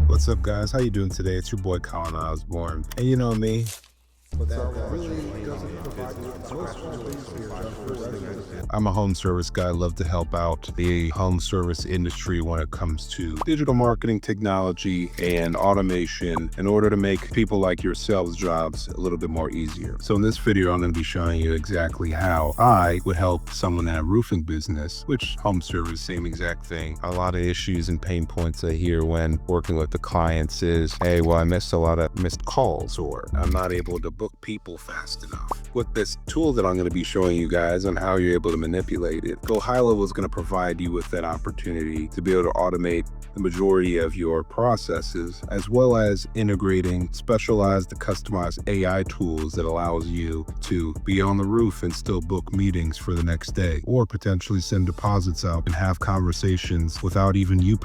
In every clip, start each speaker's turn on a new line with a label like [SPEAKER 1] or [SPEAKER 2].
[SPEAKER 1] What's up, guys? How you doing today? It's your boy Colin Osborne, and you know me. I'm a home service guy. I love to help out the home service industry when it comes to digital marketing technology and automation in order to make people like yourselves jobs a little bit more easier. So in this video, I'm going to be showing you exactly how I would help someone in a roofing business, which home service, same exact thing. A lot of issues and pain points I hear when working with the clients is, hey, well, I missed a lot of missed calls, or I'm not able to book people fast enough. With this tool that I'm going to be showing you guys on how you're able to manipulate it, Go High Level is going to provide you with that opportunity to be able to automate the majority of your processes, as well as integrating specialized customized AI tools that allows you to be on the roof and still book meetings for the next day, or potentially send deposits out and have conversations without even you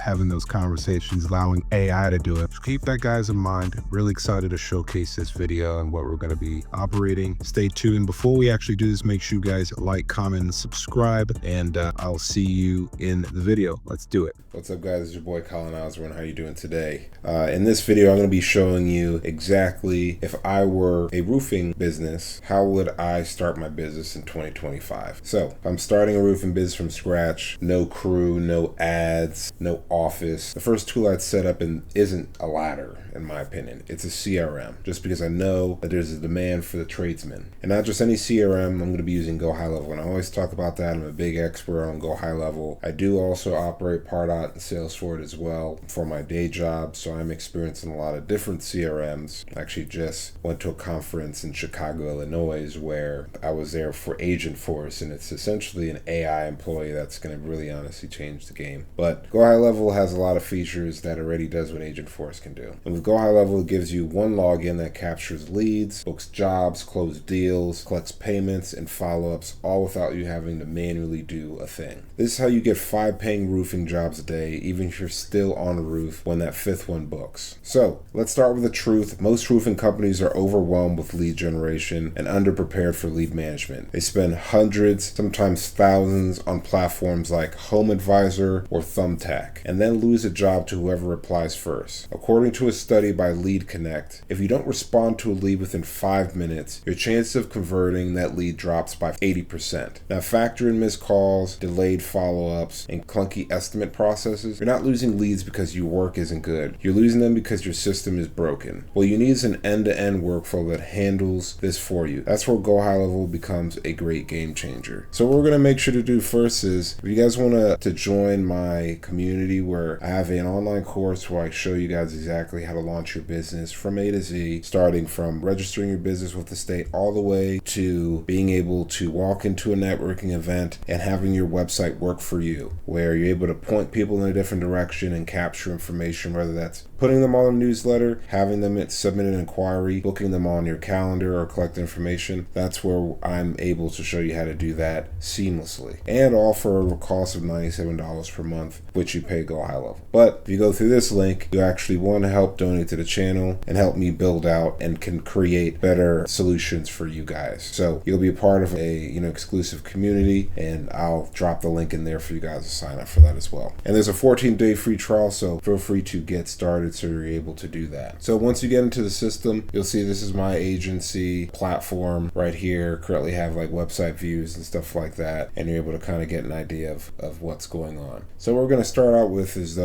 [SPEAKER 1] having those conversations, allowing AI to do it. So keep that, guys, in mind. Really excited to showcase this video and what we're going to be operating. Stay tuned. Before we actually do this, make sure you guys like, comment, and subscribe, and I'll see you in the video. Let's do it.
[SPEAKER 2] What's up, guys? It's your boy Colin Osborne. How you doing today? In this video, I'm going to be showing you exactly, if I were a roofing business, how would I start my business in 2025? So if I'm starting a roofing business from scratch, no crew, no ads, no office, the first tool I'd set up isn't a ladder, in my opinion. It's a CRM, just because I know that there's a demand for the tradesmen. And not just any CRM, I'm going to be using Go High Level. And I always talk about that. I'm a big expert on Go High Level. I do also operate Pardot and Salesforce as well for my day job, so I'm experiencing a lot of different CRMs. I actually just went to a conference in Chicago, Illinois, where I was there for Agentforce, and it's essentially an AI employee that's going to really honestly change the game. But Go High Level has a lot of features that already does what Agentforce can do. And with Go High Level, it gives you one login that captures leads, books jobs, closes deals, collects payments, and follow-ups, all without you having to manually do a thing. This is how you get 5 paying roofing jobs a day, even if you're still on a roof when that 5th one books. So let's start with the truth. Most roofing companies are overwhelmed with lead generation and underprepared for lead management. They spend hundreds, sometimes thousands, on platforms like Home Advisor or Thumbtack, and then lose a job to whoever replies first. According to a study by Lead Connect, if you don't respond to a lead within 5 minutes, your chance of converting that lead drops by 80%. Now factor in missed calls, delayed follow-ups, and clunky estimate processes. You're not losing leads because your work isn't good. You're losing them because your system is broken. What you need is an end-to-end workflow that handles this for you. That's where Go High Level becomes a great game changer. So what we're going to make sure to do first is, if you guys want to join my community, where I have an online course where I show you guys exactly how to launch your business from A to Z, starting from registering your business with the state all the way to being able to walk into a networking event and having your website work for you, where you're able to point people in a different direction and capture information, whether that's putting them on a newsletter, having them submit an inquiry, booking them on your calendar, or collect information. That's where I'm able to show you how to do that seamlessly, and all for a cost of $97 per month, which you pay Go High Level. But if you go through this link, you actually want to help donate to the channel and help me build out and can create better solutions for you guys. So you'll be a part of a exclusive community, and I'll drop the link in there for you guys to sign up for that as well. And there's a 14-day free trial, so feel free to get started so you're able to do that. So once you get into the system, you'll see this is my agency platform right here. Currently have like website views and stuff like that, and you're able to kind of get an idea of what's going on. So what we're going to start out with is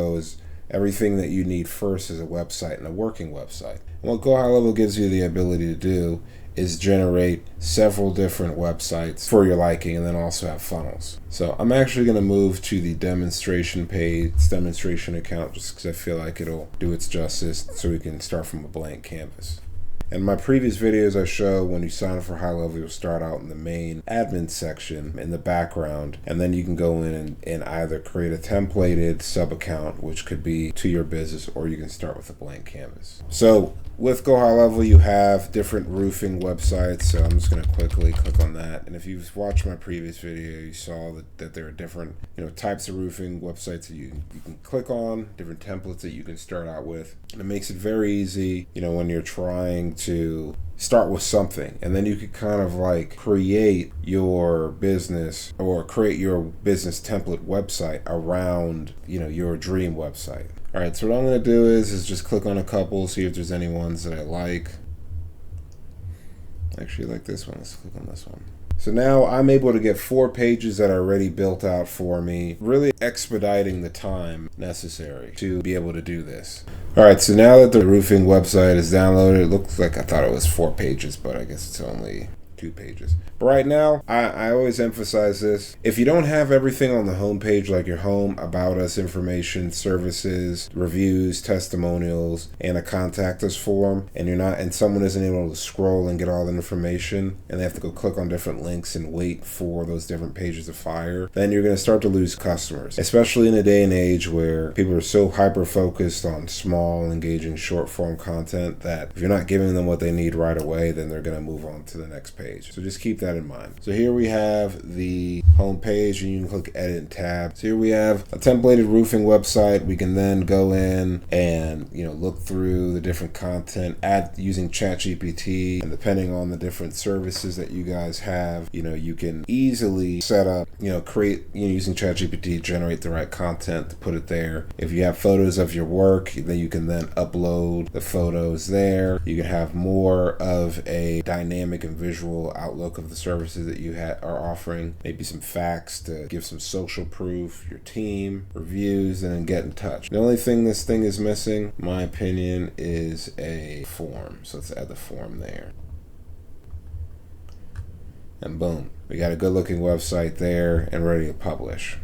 [SPEAKER 2] everything that you need first is a website, and a working website. And what Go High Level gives you the ability to do is generate several different websites for your liking, and then also have funnels. So I'm actually going to move to the demonstration page, demonstration account, just because I feel like it'll do its justice, so we can start from a blank canvas. In my previous videos, I show when you sign up for High Level, you'll start out in the main admin section in the background, and then you can go in and either create a templated sub account, which could be to your business, or you can start with a blank canvas. So with Go High Level, you have different roofing websites, so I'm just going to quickly click on that. And if you've watched my previous video, you saw that there are different types of roofing websites that you can click on, different templates that you can start out with. And it makes it very easy, when you're trying to start with something, and then you could kind of like create your business, or create your business template website around your dream website. All right, so what I'm going to do is just click on a couple, see if there's any ones that I like. Actually, like this one. Let's click on this one. So now I'm able to get 4 pages that are already built out for me, really expediting the time necessary to be able to do this. All right, so now that the roofing website is downloaded, it looks like I thought it was 4 pages, but I guess it's only 2 pages. But right now, I always emphasize this. If you don't have everything on the home page, like your home, about us information, services, reviews, testimonials, and a contact us form, and someone isn't able to scroll and get all the information, and they have to go click on different links and wait for those different pages to fire, then you're going to start to lose customers, especially in a day and age where people are so hyper focused on small, engaging, short form content that if you're not giving them what they need right away, then they're going to move on to the next page. So just keep that in mind. So here we have the home page, and you can click edit and tab. So here we have a templated roofing website. We can then go in and look through the different content, add using ChatGPT, and depending on the different services that you guys have, you can easily set up, create using ChatGPT, generate the right content to put it there. If you have photos of your work, then you can then upload the photos there. You can have more of a dynamic and visual outlook of the services that you are offering, maybe some facts to give some social proof, your team, reviews, and then get in touch. The only thing this thing is missing, in my opinion, is a form. So let's add the form there. And boom, we got a good looking website there and ready to publish.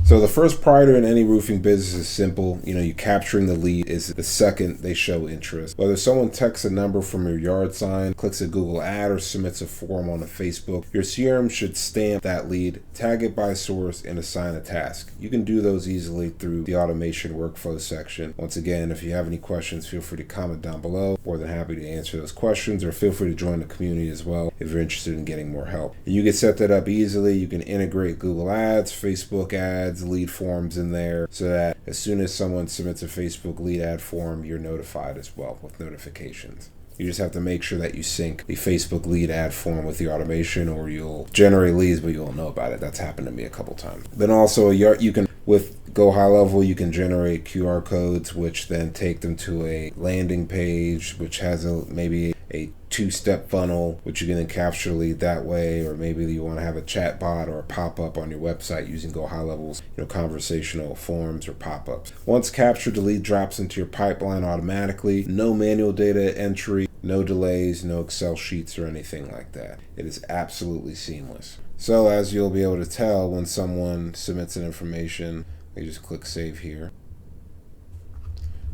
[SPEAKER 2] So the first priority in any roofing business is simple. You capturing the lead is the second they show interest. Whether someone texts a number from your yard sign, clicks a Google ad, or submits a form on a Facebook, your CRM should stamp that lead, tag it by source, and assign a task. You can do those easily through the automation workflow section. Once again, if you have any questions, feel free to comment down below. More than happy to answer those questions, or feel free to join the community as well if you're interested in getting more help. And you can set that up easily. You can integrate Google ads, Facebook ads, lead forms in there, so that as soon as someone submits a Facebook lead ad form, you're notified as well with notifications. You just have to make sure that you sync the Facebook lead ad form with the automation, or you'll generate leads but you won't know about it. That's happened to me a couple times. Then also you can, with Go High Level, you can generate QR codes, which then take them to a landing page, which has maybe a 2-step funnel, which you can then capture lead that way, or maybe you want to have a chat bot or a pop-up on your website using Go High Level's conversational forms or pop-ups. Once captured, the lead drops into your pipeline automatically. No manual data entry, no delays, no Excel sheets or anything like that. It is absolutely seamless. So as you'll be able to tell when someone submits an information, you just click save here.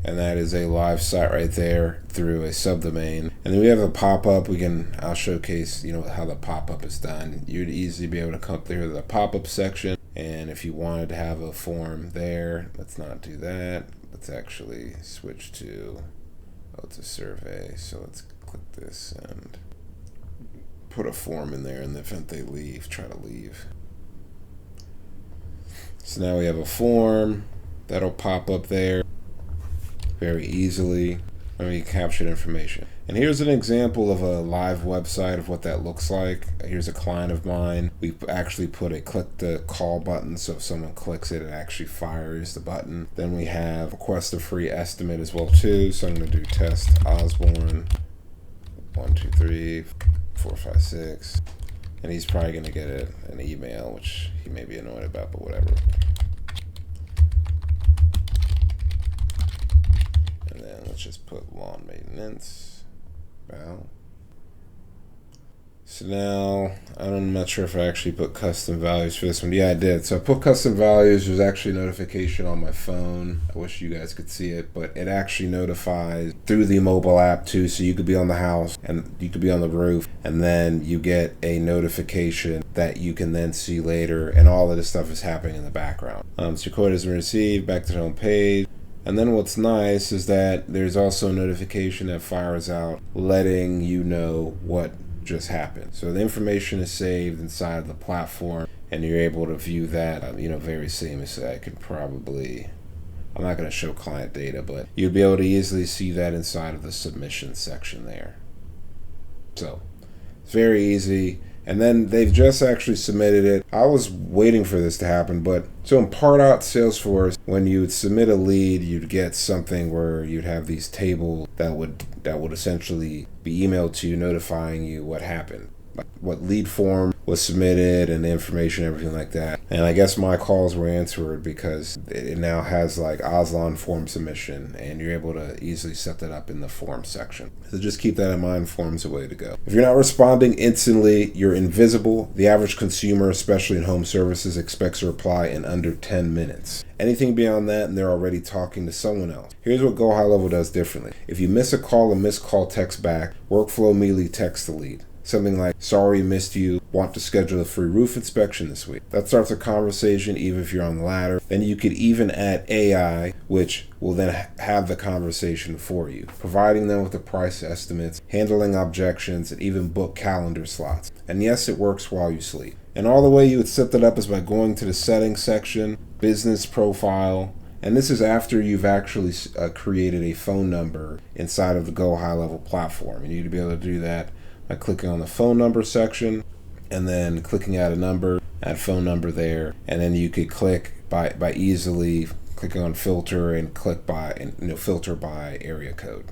[SPEAKER 2] And that is a live site right there through a subdomain. And then we have a pop-up. I'll showcase, how the pop-up is done. You'd easily be able to come through the pop-up section. And if you wanted to have a form there, let's not do that. Let's actually switch to, it's a survey. So let's click this and put a form in there in the event they try to leave. So now we have a form that'll pop up there very easily, and we captured information. And here's an example of a live website of what that looks like. Here's a client of mine. We actually put a click to call button, so if someone clicks it, it actually fires the button. Then we have request a free estimate as well too. So I'm going to do test Osborne 1 2 3 4 5 6, and he's probably going to get an email, which he may be annoyed about, but whatever. Let's just put lawn maintenance. Wow. So now, I'm not sure if I actually put custom values for this one. Yeah, I did. So I put custom values. There's actually a notification on my phone. I wish you guys could see it, but it actually notifies through the mobile app too. So you could be on the house and you could be on the roof, and then you get a notification that you can then see later, and all of this stuff is happening in the background. So your quote has been received. Back to the home page. And then what's nice is that there's also a notification that fires out letting you know what just happened. So the information is saved inside of the platform, and you're able to view that, very seamlessly. I'm not going to show client data, but you'll be able to easily see that inside of the submission section there. So it's very easy. And then they've just actually submitted it. I was waiting for this to happen, but so in part out Salesforce, when you would submit a lead, you'd get something where you'd have these tables that would essentially be emailed to you notifying you what happened, like what lead form was submitted and the information, everything like that. And I guess my calls were answered because it now has like Aslan form submission, and you're able to easily set that up in the form section. So just keep that in mind. Form's the way to go. If you're not responding instantly, you're invisible. The average consumer, especially in home services, expects a reply in under 10 minutes. Anything beyond that, and they're already talking to someone else. Here's what Go High Level does differently. If you miss a call, a missed call text back, workflow immediately texts the lead. Something like, sorry, missed you, want to schedule a free roof inspection this week. That starts a conversation even if you're on the ladder. Then you could even add AI, which will then have the conversation for you, providing them with the price estimates, handling objections, and even book calendar slots. And yes, it works while you sleep. And all the way you would set that up is by going to the settings section, business profile, and this is after you've actually created a phone number inside of the Go High Level platform. You need to be able to do that by clicking on the phone number section and then clicking add a number, add phone number there, and then you could click by easily clicking on filter and click by filter by area code.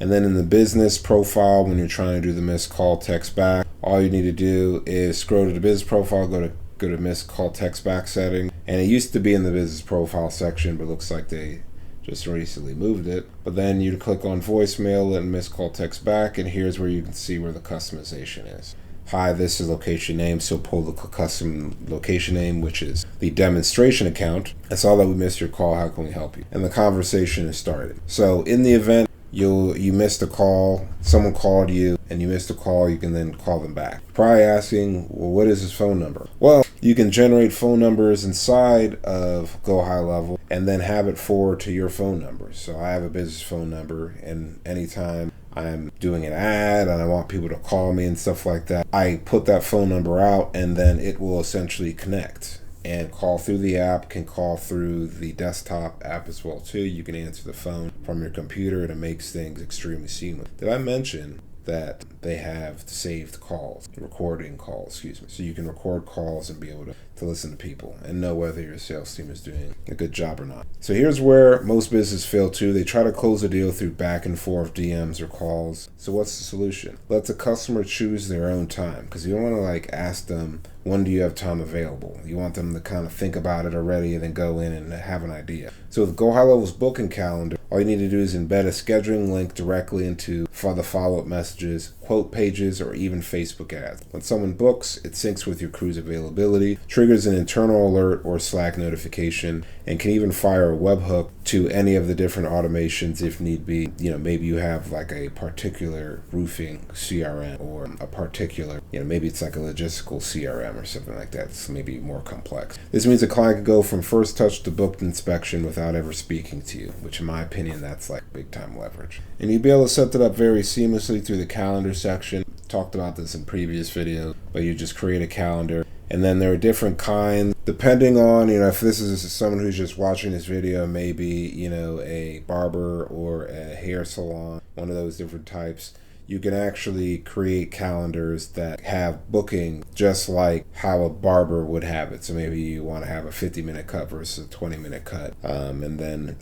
[SPEAKER 2] And then in the business profile, when you're trying to do the missed call text back, all you need to do is scroll to the business profile, go to missed call text back setting, and it used to be in the business profile section, but it looks like they just recently moved it. But then you click on voicemail and missed call text back, and here's where you can see where the customization is. Hi, this is location name, so pull the custom location name, which is the demonstration account. I saw that we missed your call, how can we help you? And the conversation is started. So in the event you missed a call, someone called you and you missed a call, you can then call them back. Probably asking, well, what is his phone number? Well, you can generate phone numbers inside of Go High Level and then have it forward to your phone number. So I have a business phone number, and anytime I'm doing an ad and I want people to call me and stuff like that, I put that phone number out, and then it will essentially connect and call through the app, can call through the desktop app as well too. You can answer the phone from your computer, and it makes things extremely seamless. Did I mention that they have saved calls, recording calls, so you can record calls and be able to listen to people and know whether your sales team is doing a good job or not. So here's where most businesses fail too. They try to close a deal through back and forth DMs or calls. So what's the solution? Let the customer choose their own time, because you don't want to ask them, when do you have time available? You want them to kind of think about it already and then go in and have an idea. So with Go High Level's booking calendar, all you need to do is embed a scheduling link directly into the follow-up messages, quote pages, or even Facebook ads. When someone books, it syncs with your crew's availability, triggers an internal alert or Slack notification, and can even fire a webhook to any of the different automations if need be. Maybe you have like a particular roofing CRM, or a particular, maybe it's like a logistical CRM or something like that. It's maybe more complex. This means a client can go from first touch to booked inspection without ever speaking to you, which in my opinion, that's like big time leverage. And you'll be able to set that up very seamlessly through the calendar section. Talked about this in previous videos, but you just create a calendar. And then there are different kinds, depending on, if this is someone who's just watching this video, maybe, a barber or a hair salon, one of those different types. You can actually create calendars that have booking just like how a barber would have it. So maybe you want to have a 50-minute cut versus a 20-minute cut.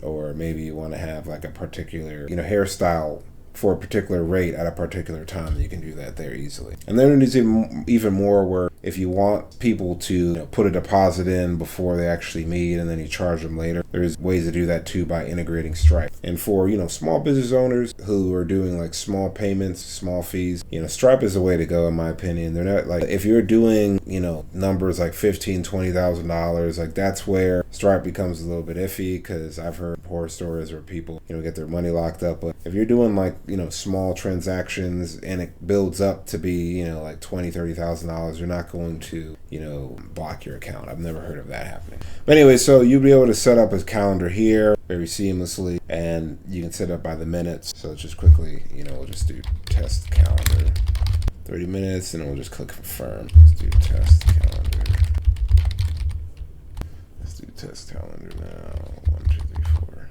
[SPEAKER 2] Or maybe you want to have like a particular, hairstyle for a particular rate at a particular time. You can do that there easily. And then there's even more where if you want people to put a deposit in before they actually meet and then you charge them later, there's ways to do that too by integrating Stripe. And for small business owners who are doing like small payments, small fees, Stripe is the way to go in my opinion. They're not like, if you're doing numbers like $15,000-$20,000, like that's where Stripe becomes a little bit iffy, because I've heard horror stories where people get their money locked up. But if you're doing like small transactions and it builds up to be like $20,000-$30,000, you're not going to block your account. I've never heard of that happening. But anyway, so you'll be able to set up a calendar here very seamlessly, and you can set up by the minutes. So just quickly, we'll just do test calendar 30 minutes, and we'll just click confirm. Let's do test calendar. Let's do test calendar now. 1, 2, 3, 4.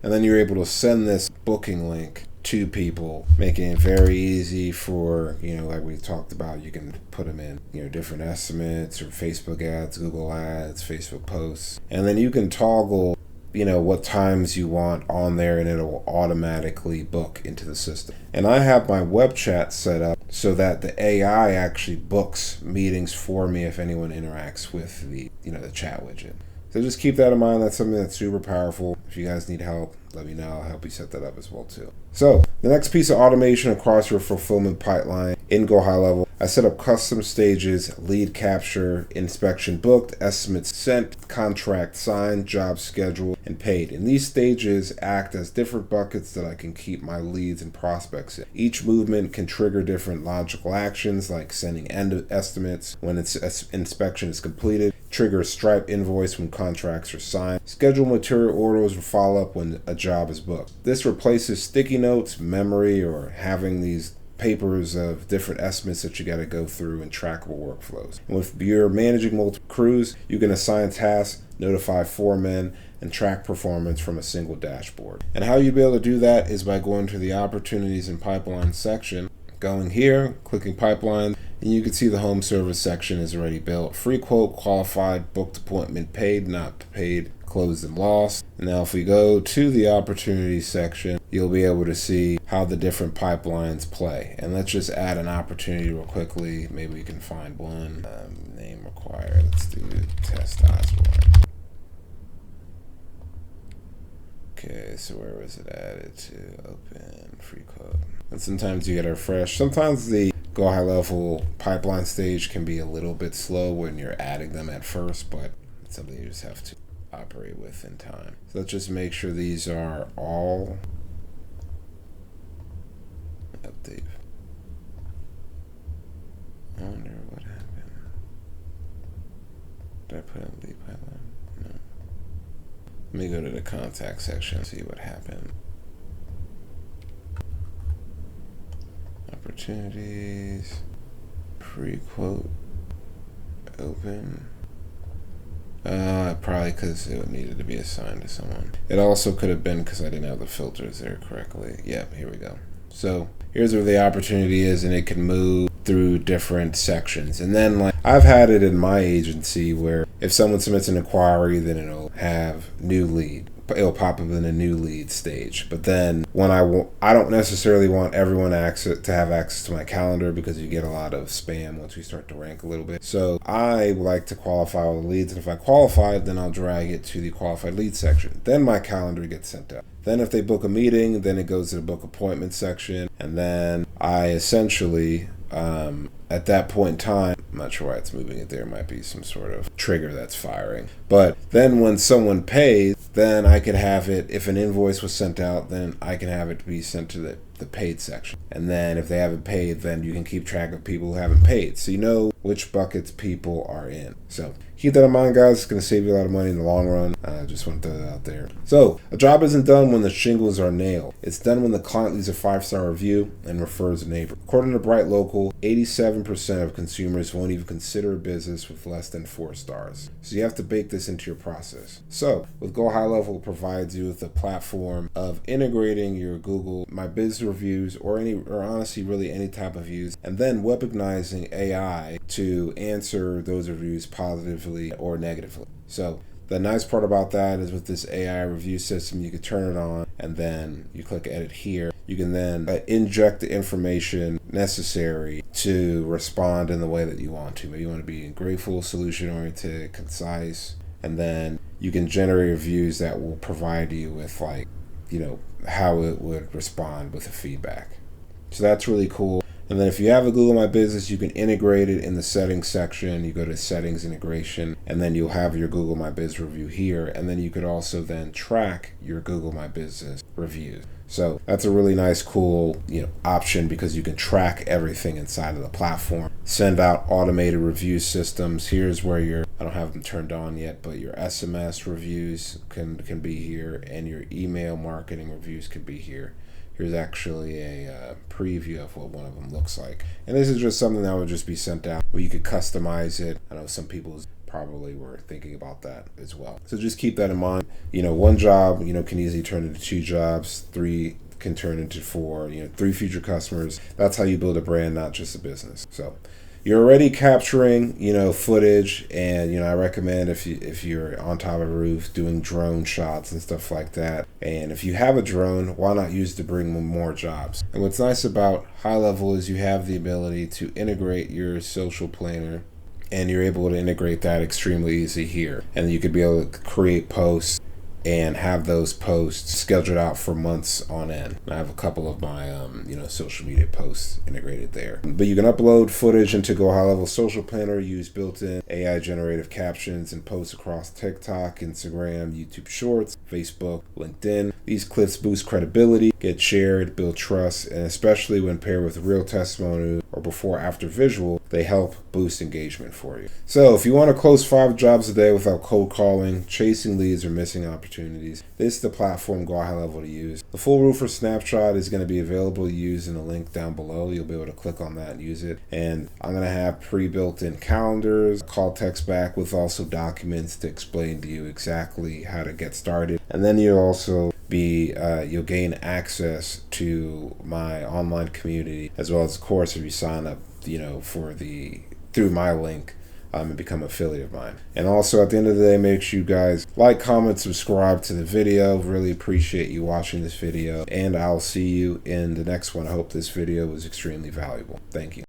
[SPEAKER 2] And then you're able to send this booking link 2 people, making it very easy for, like we talked about, you can put them in, different estimates or Facebook ads, Google ads, Facebook posts, and then you can toggle, what times you want on there, and it'll automatically book into the system. And I have my web chat set up so that the AI actually books meetings for me if anyone interacts with the chat widget. So just keep that in mind. That's something that's super powerful. If you guys need help, let me know. I'll help you set that up as well too. So the next piece of automation across your fulfillment pipeline in Go High Level, I set up custom stages: lead capture, inspection booked, estimates sent, contract signed, job scheduled, and paid. And these stages act as different buckets that I can keep my leads and prospects in. Each movement can trigger different logical actions, like sending end estimates when inspection is completed, trigger a Stripe invoice when contracts are signed, schedule material orders or follow-up when a job is booked. This replaces sticky notes, memory, or having these papers of different estimates that you got to go through and trackable workflows. And if you're managing multiple crews, you can assign tasks, notify foremen, and track performance from a single dashboard. And how you'll be able to do that is by going to the opportunities and pipeline section, going here, clicking pipeline, and you can see the home service section is already built. Free quote, qualified, booked appointment, paid, not paid, closed and lost. And now if we go to the opportunities section, you'll be able to see how the different pipelines play. And let's just add an opportunity real quickly. Maybe we can find one. Name required. Let's do test Osborne. Okay, so where was it added to? Open, free quote. And sometimes you get a refresh. Sometimes the Go High Level pipeline stage can be a little bit slow when you're adding them at first, but it's something you just have to operate with in time. So let's just make sure these are all update. I wonder what happened. Did I put in lead pipeline? No. Let me go to the contact section and see what happened. Opportunities, pre-quote, open. Probably because it needed to be assigned to someone. It also could have been because I didn't have the filters there correctly. Yep, here we go. So here's where the opportunity is, and it can move through different sections. And then, like, I've had it in my agency where if someone submits an inquiry, then it'll have new lead. It'll pop up in a new lead stage. But then when I don't necessarily want everyone to have access to my calendar, because you get a lot of spam once we start to rank a little bit. So I like to qualify all the leads, and if I qualify it, then I'll drag it to the qualified lead section. Then my calendar gets sent out. Then if they book a meeting, then it goes to the book appointment section, and then I essentially at that point in time, I'm not sure why it's moving it there. Might be some sort of trigger that's firing. But then when someone pays, then I can have it, if an invoice was sent out, then I can have it be sent to the paid section. And then if they haven't paid, then you can keep track of people who haven't paid. So you know which buckets people are in. So keep that in mind, guys. It's going to save you a lot of money in the long run. I just want to throw that out there. So a job isn't done when the shingles are nailed. It's done when the client leaves a 5-star review and refers a neighbor. According to Bright Local, 87% of consumers won't even consider a business with less than 4 stars. So you have to bake this into your process. So with Go High Level, it provides you with a platform of integrating your Google My Biz reviews, or honestly really any type of views, and then weaponizing AI to answer those reviews positively or negatively. So the nice part about that is with this AI review system, you can turn it on, and then you click edit here. You can then inject the information necessary to respond in the way that you want to. Maybe you want to be grateful, solution-oriented, concise, and then you can generate reviews that will provide you with, like, how it would respond with the feedback. So that's really cool. And then if you have a Google My Business, you can integrate it in the settings section. You go to settings integration, and then you'll have your Google My Biz review here. And then you could also then track your Google My Business reviews. So that's a really nice, cool, option, because you can track everything inside of the platform. Send out automated review systems. Here's where I don't have them turned on yet, but your SMS reviews can be here, and your email marketing reviews can be here. Here's actually a preview of what one of them looks like. And this is just something that would just be sent out where you could customize it. I know some people probably were thinking about that as well. So just keep that in mind. One job, can easily turn into 2 jobs, 3 can turn into 4, 3 future customers. That's how you build a brand, not just a business. So you're already capturing, footage, and I recommend if you're on top of a roof doing drone shots and stuff like that. And if you have a drone, why not use it to bring more jobs? And what's nice about High Level is you have the ability to integrate your social planner, and you're able to integrate that extremely easy here. And you could be able to create posts and have those posts scheduled out for months on end. And I have a couple of my social media posts integrated there. But you can upload footage into Go High Level Social Planner, use built-in AI generative captions, and post across TikTok, Instagram, YouTube Shorts, Facebook, LinkedIn. These clips boost credibility, get shared, build trust, and especially when paired with real testimony or before-after visual, they help boost engagement for you. So if you want to close 5 jobs a day without cold calling, chasing leads, or missing opportunities, this is the platform Go High Level to use. The full roofer snapshot is going to be available to use in a link down below. You'll be able to click on that and use it. And I'm going to have pre-built in calendars, call text back with also documents to explain to you exactly how to get started. And then you'll also you'll gain access to my online community, as well as, of course, if you sign up through my link and become an affiliate of mine. And also, at the end of the day, make sure you guys like, comment, subscribe to the video. Really appreciate you watching this video, and I'll see you in the next one. I hope this video was extremely valuable. Thank you.